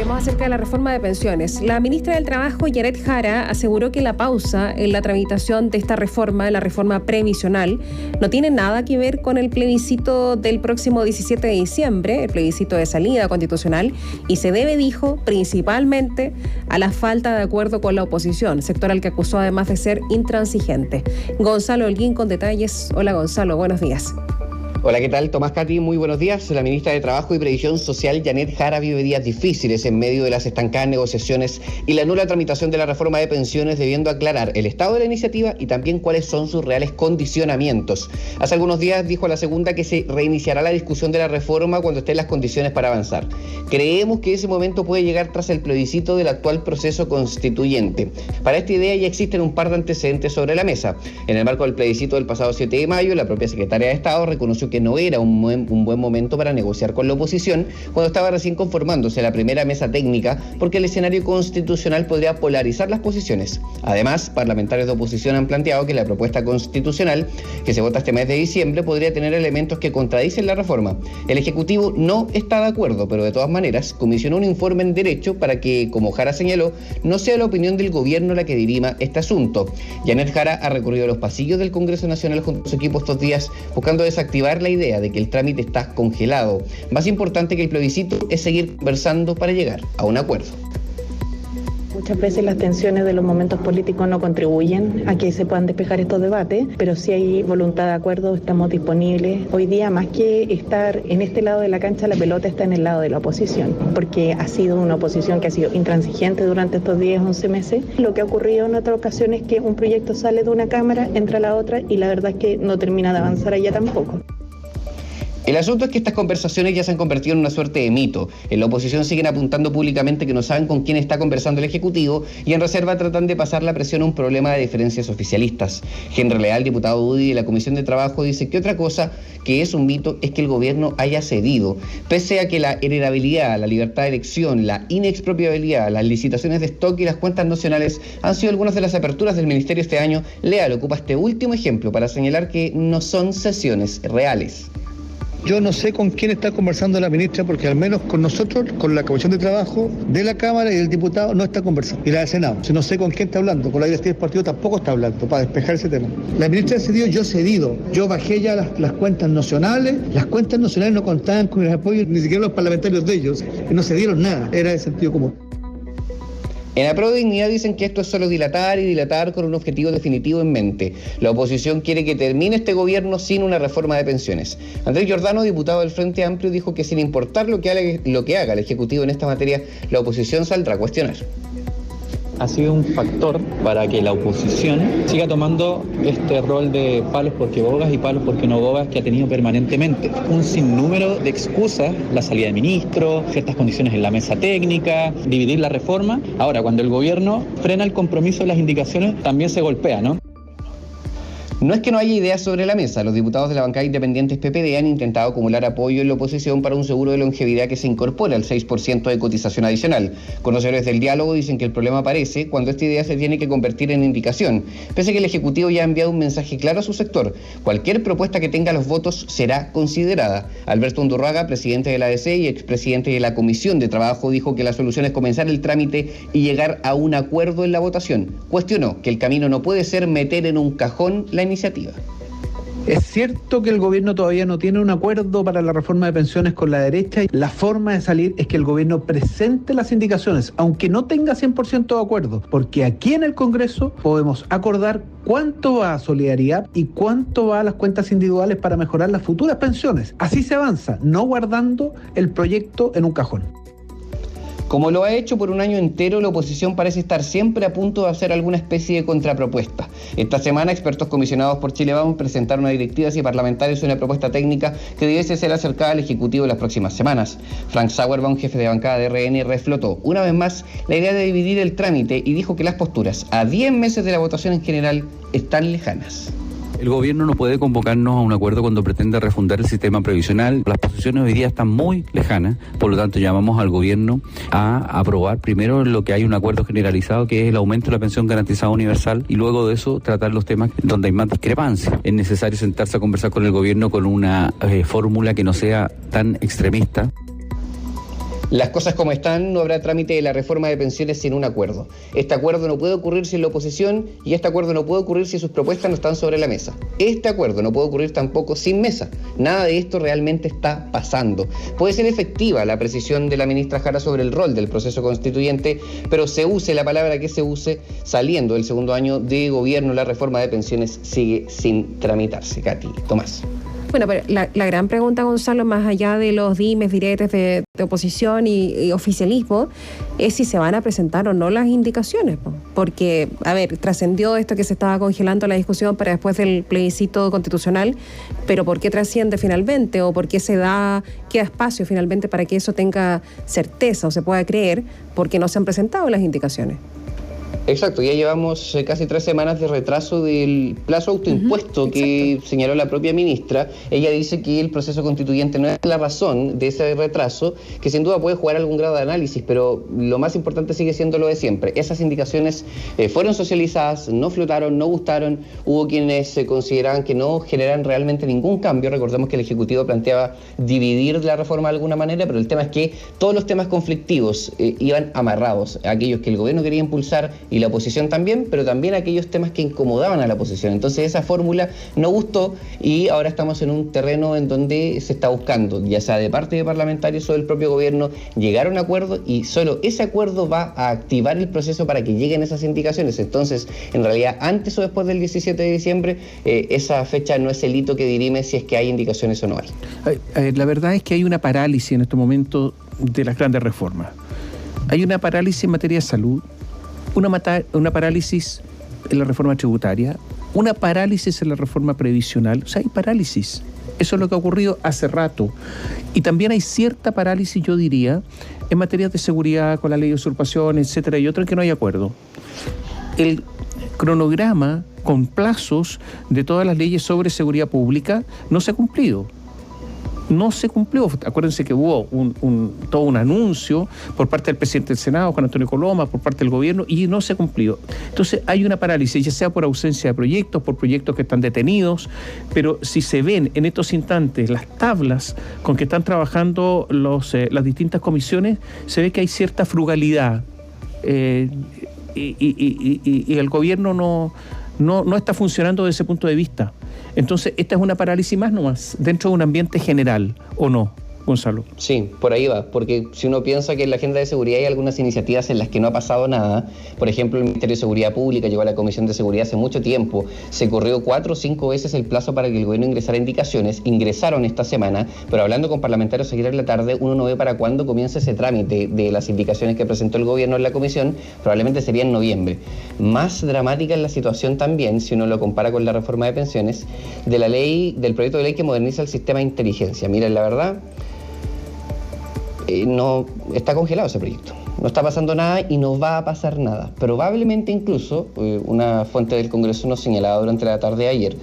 Hablemos acerca de la reforma de pensiones. La ministra del Trabajo, Janet Jara, aseguró que la pausa en la tramitación de esta reforma, la reforma previsional, no tiene nada que ver con el plebiscito del próximo 17 de diciembre, el plebiscito de salida constitucional, y se debe, dijo, principalmente a la falta de acuerdo con la oposición, sector al que acusó además de ser intransigente. Gonzalo Holguín con detalles. Hola Gonzalo, buenos días. Hola, ¿qué tal? Tomás Cati, muy buenos días. La ministra de Trabajo y Previsión Social, Janet Jara, vive días difíciles en medio de las estancadas negociaciones y la nula tramitación de la reforma de pensiones, debiendo aclarar el estado de la iniciativa y también cuáles son sus reales condicionamientos. Hace algunos días dijo a La Segunda que se reiniciará la discusión de la reforma cuando estén las condiciones para avanzar. Creemos que ese momento puede llegar tras el plebiscito del actual proceso constituyente. Para esta idea ya existen un par de antecedentes sobre la mesa. En el marco del plebiscito del pasado 7 de mayo, la propia secretaria de Estado reconoció que no era un buen momento para negociar con la oposición cuando estaba recién conformándose la primera mesa técnica, porque el escenario constitucional podría polarizar las posiciones. Además, parlamentarios de oposición han planteado que la propuesta constitucional que se vota este mes de diciembre podría tener elementos que contradicen la reforma. El Ejecutivo no está de acuerdo, pero de todas maneras comisionó un informe en derecho para que, como Jara señaló, no sea la opinión del gobierno la que dirima este asunto. Janet Jara ha recorrido los pasillos del Congreso Nacional junto a su equipo estos días buscando desactivar la idea de que el trámite está congelado. Más importante que el plebiscito es seguir conversando para llegar a un acuerdo. Muchas veces las tensiones de los momentos políticos no contribuyen a que se puedan despejar estos debates, pero si hay voluntad de acuerdo, estamos disponibles. Hoy día, más que estar en este lado de la cancha, la pelota está en el lado de la oposición, porque ha sido una oposición que ha sido intransigente durante estos 10, 11 meses. Lo que ha ocurrido en otras ocasiones es que un proyecto sale de una cámara, entra a la otra y la verdad es que no termina de avanzar allá tampoco. El asunto es que estas conversaciones ya se han convertido en una suerte de mito. En la oposición siguen apuntando públicamente que no saben con quién está conversando el Ejecutivo y en reserva tratan de pasar la presión a un problema de diferencias oficialistas. Henry Leal, diputado UDI de la Comisión de Trabajo, dice que otra cosa que es un mito es que el gobierno haya cedido. Pese a que la heredabilidad, la libertad de elección, la inexpropiabilidad, las licitaciones de stock y las cuentas nacionales han sido algunas de las aperturas del Ministerio este año, Leal ocupa este último ejemplo para señalar que no son cesiones reales. Yo no sé con quién está conversando la ministra, porque al menos con nosotros, con la Comisión de Trabajo de la Cámara y el diputado, no está conversando. Y la del Senado. Si no sé con quién está hablando, con la directiva del partido tampoco está hablando, para despejar ese tema. La ministra ha cedido, yo he cedido. Yo bajé ya las cuentas nacionales. Las cuentas nacionales no contaban con el apoyo ni siquiera los parlamentarios de ellos. Y no cedieron nada, era de sentido común. En la Pro Dignidad dicen que esto es solo dilatar y dilatar con un objetivo definitivo en mente. La oposición quiere que termine este gobierno sin una reforma de pensiones. Andrés Giordano, diputado del Frente Amplio, dijo que sin importar lo que haga el Ejecutivo en esta materia, la oposición saldrá a cuestionar. Ha sido un factor para que la oposición siga tomando este rol de palos porque bogas y palos porque no bogas que ha tenido permanentemente. Un sinnúmero de excusas, la salida de ministro, ciertas condiciones en la mesa técnica, dividir la reforma. Ahora, cuando el gobierno frena el compromiso de las indicaciones, también se golpea, ¿no? No es que no haya ideas sobre la mesa. Los diputados de la bancada independientes PPD han intentado acumular apoyo en la oposición para un seguro de longevidad que se incorpore al 6% de cotización adicional. Conocedores del diálogo dicen que el problema aparece cuando esta idea se tiene que convertir en indicación, pese a que el Ejecutivo ya ha enviado un mensaje claro a su sector. Cualquier propuesta que tenga los votos será considerada. Alberto Undurraga, presidente de la ADC y expresidente de la Comisión de Trabajo, dijo que la solución es comenzar el trámite y llegar a un acuerdo en la votación. Cuestionó que el camino no puede ser meter en un cajón la iniciativa. Es cierto que el gobierno todavía no tiene un acuerdo para la reforma de pensiones con la derecha. La forma de salir es que el gobierno presente las indicaciones, aunque no tenga 100% de acuerdo, porque aquí en el Congreso podemos acordar cuánto va a solidaridad y cuánto va a las cuentas individuales para mejorar las futuras pensiones. Así se avanza, no guardando el proyecto en un cajón. Como lo ha hecho por un año entero, la oposición parece estar siempre a punto de hacer alguna especie de contrapropuesta. Esta semana, expertos comisionados por Chile Vamos presentaron a directivas y parlamentarios una propuesta técnica que debiese ser acercada al Ejecutivo en las próximas semanas. Frank Sauerbaum, jefe de bancada de RN, reflotó una vez más la idea de dividir el trámite y dijo que las posturas a 10 meses de la votación en general están lejanas. El gobierno no puede convocarnos a un acuerdo cuando pretende refundar el sistema previsional. Las posiciones hoy día están muy lejanas, por lo tanto llamamos al gobierno a aprobar primero lo que hay un acuerdo generalizado, que es el aumento de la pensión garantizada universal, y luego de eso tratar los temas donde hay más discrepancia. Es necesario sentarse a conversar con el gobierno con una fórmula que no sea tan extremista. Las cosas como están, no habrá trámite de la reforma de pensiones sin un acuerdo. Este acuerdo no puede ocurrir sin la oposición y este acuerdo no puede ocurrir si sus propuestas no están sobre la mesa. Este acuerdo no puede ocurrir tampoco sin mesa. Nada de esto realmente está pasando. Puede ser efectiva la precisión de la ministra Jara sobre el rol del proceso constituyente, pero se use la palabra que se use, saliendo del segundo año de gobierno, la reforma de pensiones sigue sin tramitarse. Katy, Tomás. Bueno, pero la gran pregunta, Gonzalo, más allá de los dimes, diretes de oposición y oficialismo, es si se van a presentar o no las indicaciones. Porque, a ver, trascendió esto que se estaba congelando la discusión para después del plebiscito constitucional, pero ¿por qué trasciende finalmente? ¿O por qué queda espacio finalmente para que eso tenga certeza o se pueda creer? Porque no se han presentado las indicaciones. Exacto, ya llevamos casi 3 semanas de retraso del plazo autoimpuesto que señaló la propia ministra. Ella dice que el proceso constituyente no es la razón de ese retraso, que sin duda puede jugar algún grado de análisis, pero lo más importante sigue siendo lo de siempre. Esas indicaciones fueron socializadas, no flotaron, no gustaron, hubo quienes consideraban que no generan realmente ningún cambio. Recordemos que el Ejecutivo planteaba dividir la reforma de alguna manera, pero el tema es que todos los temas conflictivos iban amarrados, aquellos que el gobierno quería impulsar y la oposición también, pero también aquellos temas que incomodaban a la oposición. Entonces esa fórmula no gustó y ahora estamos en un terreno en donde se está buscando, ya sea de parte de parlamentarios o del propio gobierno, llegar a un acuerdo, y solo ese acuerdo va a activar el proceso para que lleguen esas indicaciones. Entonces, en realidad, antes o después del 17 de diciembre, esa fecha no es el hito que dirime si es que hay indicaciones o no hay. La verdad es que hay una parálisis en este momento de las grandes reformas. Hay una parálisis en materia de salud, una parálisis en la reforma tributaria, una parálisis en la reforma previsional. O sea, hay parálisis. Eso es lo que ha ocurrido hace rato. Y también hay cierta parálisis, yo diría, en materia de seguridad, con la ley de usurpación, etcétera, y otro en que no hay acuerdo. El cronograma con plazos de todas las leyes sobre seguridad pública no se ha cumplido. No se cumplió. Acuérdense que hubo todo un anuncio por parte del presidente del Senado, Juan Antonio Coloma, por parte del gobierno, y no se ha cumplido. Entonces hay una parálisis, ya sea por ausencia de proyectos, por proyectos que están detenidos, pero si se ven en estos instantes las tablas con que están trabajando las distintas comisiones, se ve que hay cierta frugalidad y el gobierno no está funcionando desde ese punto de vista. Entonces, esta es una parálisis más nomás, dentro de un ambiente general, ¿o no, Gonzalo? Sí, por ahí va, porque si uno piensa que en la agenda de seguridad hay algunas iniciativas en las que no ha pasado nada, por ejemplo, el Ministerio de Seguridad Pública llegó a la Comisión de Seguridad hace mucho tiempo, se corrió 4 o 5 veces el plazo para que el gobierno ingresara indicaciones, ingresaron esta semana, pero hablando con parlamentarios ayer en la tarde, uno no ve para cuándo comienza ese trámite de las indicaciones que presentó el gobierno en la comisión, probablemente sería en noviembre. Más dramática es la situación también, si uno lo compara con la reforma de pensiones, del proyecto de ley que moderniza el sistema de inteligencia. Miren, la verdad, no está congelado ese proyecto. No está pasando nada y no va a pasar nada. Probablemente incluso, una fuente del Congreso nos señalaba durante la tarde de ayer,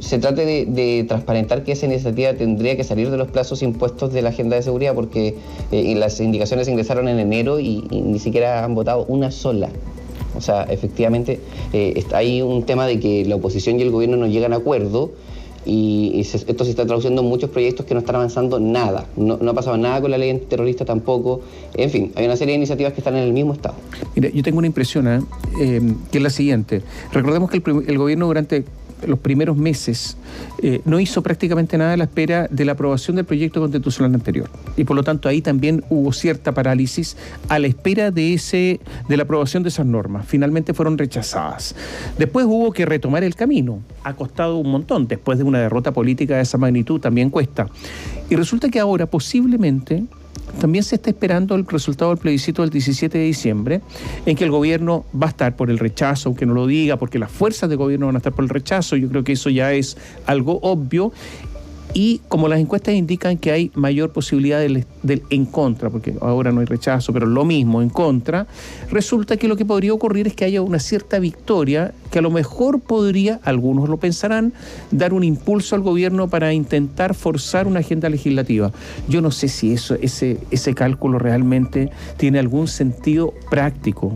se trate de transparentar que esa iniciativa tendría que salir de los plazos impuestos de la agenda de seguridad, porque las indicaciones ingresaron en enero y ni siquiera han votado una sola. O sea, efectivamente hay un tema de que la oposición y el gobierno no llegan a acuerdo, y esto se está traduciendo en muchos proyectos que no están avanzando nada. No ha pasado nada con la ley antiterrorista tampoco. En fin, hay una serie de iniciativas que están en el mismo estado. Mira, yo tengo una impresión, que es la siguiente. Recordemos que el gobierno durante los primeros meses no hizo prácticamente nada a la espera de la aprobación del proyecto constitucional anterior, y por lo tanto ahí también hubo cierta parálisis a la espera de la aprobación de esas normas. Finalmente fueron rechazadas. Después hubo que retomar el camino. Ha costado un montón. Después de una derrota política de esa magnitud también cuesta. Y resulta que ahora posiblemente también se está esperando el resultado del plebiscito del 17 de diciembre, en que el gobierno va a estar por el rechazo, aunque no lo diga, porque las fuerzas de gobierno van a estar por el rechazo. Yo creo que eso ya es algo obvio. Y como las encuestas indican que hay mayor posibilidad del en contra, porque ahora no hay rechazo, pero lo mismo, en contra, resulta que lo que podría ocurrir es que haya una cierta victoria que a lo mejor podría, algunos lo pensarán, dar un impulso al gobierno para intentar forzar una agenda legislativa. Yo no sé si ese cálculo realmente tiene algún sentido práctico.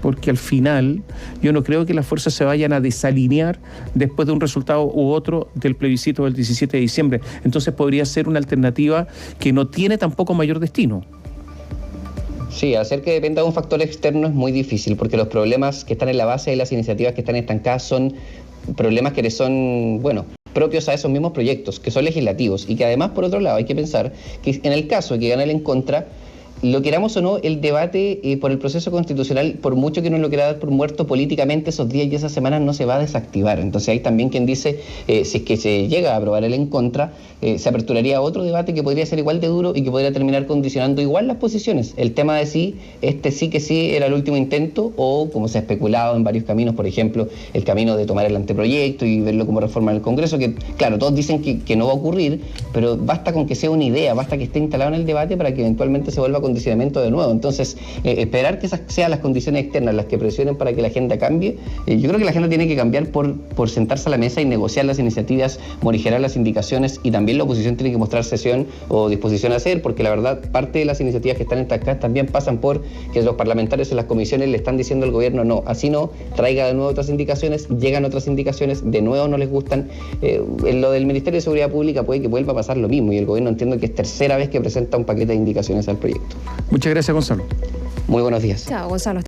porque al final yo no creo que las fuerzas se vayan a desalinear después de un resultado u otro del plebiscito del 17 de diciembre. Entonces podría ser una alternativa que no tiene tampoco mayor destino. Sí, hacer que dependa de un factor externo es muy difícil, porque los problemas que están en la base de las iniciativas que están estancadas son problemas que son, propios a esos mismos proyectos, que son legislativos, y que además, por otro lado, hay que pensar que en el caso de que gane el en contra, lo queramos o no, el debate por el proceso constitucional, por mucho que uno lo quiera dar por muerto políticamente, esos días y esas semanas no se va a desactivar. Entonces hay también quien dice, si es que se llega a aprobar el en contra, se aperturaría otro debate que podría ser igual de duro y que podría terminar condicionando igual las posiciones. El tema de si sí que sí era el último intento, o como se ha especulado en varios caminos, por ejemplo, el camino de tomar el anteproyecto y verlo como reforma en el Congreso, que claro, todos dicen que no va a ocurrir, pero basta con que sea una idea, basta que esté instalado en el debate para que eventualmente se vuelva a condicionamiento de nuevo. Entonces, esperar que esas sean las condiciones externas las que presionen para que la agenda cambie. Yo creo que la agenda tiene que cambiar por sentarse a la mesa y negociar las iniciativas, morigerar las indicaciones, y también la oposición tiene que mostrar cesión o disposición a hacer, porque la verdad, parte de las iniciativas que están estancadas también pasan por que los parlamentarios en las comisiones le están diciendo al gobierno, no, así no, traiga de nuevo otras indicaciones, llegan otras indicaciones, de nuevo no les gustan. En lo del Ministerio de Seguridad Pública puede que vuelva a pasar lo mismo, y el gobierno entiende que es tercera vez que presenta un paquete de indicaciones al proyecto. Muchas gracias, Gonzalo. Muy buenos días. Chao, Gonzalo.